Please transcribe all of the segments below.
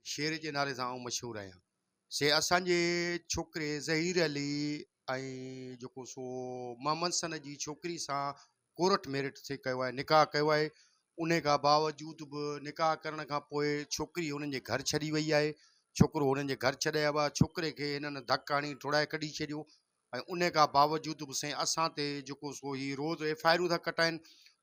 शेर जे नाले सां मशहूरु आहियां। से असांजे छोकिरे ज़हीर अली ऐं जेको सो मोहम्मद सन जी छोकिरी सां कोर्ट मैरिट से कयो आहे, निकाह कयो आहे। उन खां बावजूद बि निकाह करण खां पोइ छोकिरी हुननि जे घर छॾी वई आहे, छोकिरो हुननि जे घर छॾे आयो आहे। छोकिरे खे हिननि धक हणी ठुड़ाए कढी छॾियो ऐं उन खां बावजूद बि साईं असां ते जेको सो ही रोज़ एफआईआरूं था कटाइनि।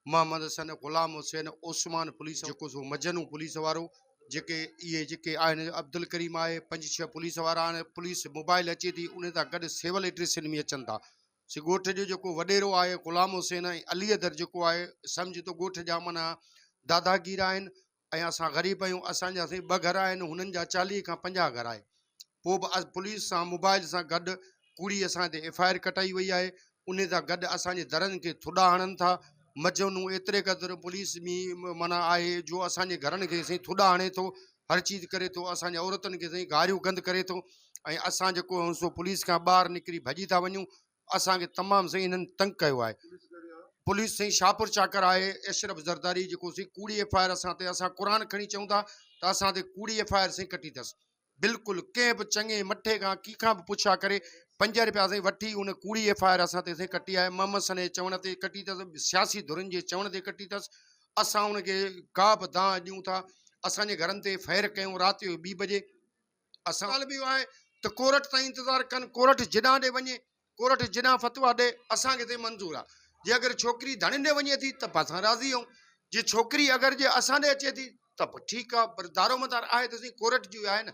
मोहम्मद हसन, गुलाम हुसैन, ओस्मान पुलिस जेको सो मजनू पुलिस वारो, जेके इहे जेके आहिनि, अब्दुल करीम आहे, 5-6 पुलिस वारा आहिनि। पुलिस मोबाइल अचे थी, उन सां गॾु सिविल एड्रेसिन में अचनि था। से ॻोठ जो जेको वॾेरो आहे गुलाम हुसैन ऐं अली अदर जेको आहे, सम्झ त ॻोठ जा माना दादागीर आहिनि ऐं असां ग़रीब आहियूं। असांजा साईं 2 घर आहिनि, हुननि जा 40 खां 50 घर आहे। पोइ बि पुलिस सां मोबाइल सां गॾु कूड़ी असां ते एफआईआर कटाई वई आहे। उन सां गॾु असांजे दरनि खे थुॾा हणनि था। मजनू एतिरे क़दुरु पुलिस में माना आहे जो असांजे घरनि खे साईं थुॾा हणे थो, हर चीज़ करे थो। असांजे औरतुनि खे साईं गारियूं गंद करे थो ऐं असां जेको सो पुलिस खां ॿाहिरि निकिरी भॼी था वञूं। असांखे तमामु साईं हिननि तंग कयो आहे। पुलिस साईं शाहपुर चाकर आहे, अशरफ ज़रदारी जेको साईं कूड़ी एफआईआर असां ते, असां क़ुर खणी चऊं था त असां ते कूड़ी एफआईआर साईं कटी अथसि। बिल्कुलु कंहिं बि चङे मठे खां कंहिंखां बि पुछा करे 5 रुपया साईं वठी उन कूड़ी एफआईआर असां ते साईं कटी आहे। मोहम्मद सन जे चवण ते कटी अथसि, सियासी धुरनि जे चवण ते कटी अथसि। असां उनखे का बि दांह ॾियूं था, असांजे घरनि ते फायर कयूं राति जो 2 बजे। असां बि आहे त कोर्ट ताईं इंतज़ारु कनि, कोर्ट जिॾां ॾे वञे, कोर्ट जिॾां फतवा ॾे, असांखे ते मंज़ूरु आहे। जे अगरि छोकिरी धणी ॾे वञे थी त असां राज़ी आहियूं। जे छोकिरी अगरि जे असां ॾे अचे थी त पोइ ठीकु आहे, पर दारोमदार आहे त साईं कोर्ट जी आहे न।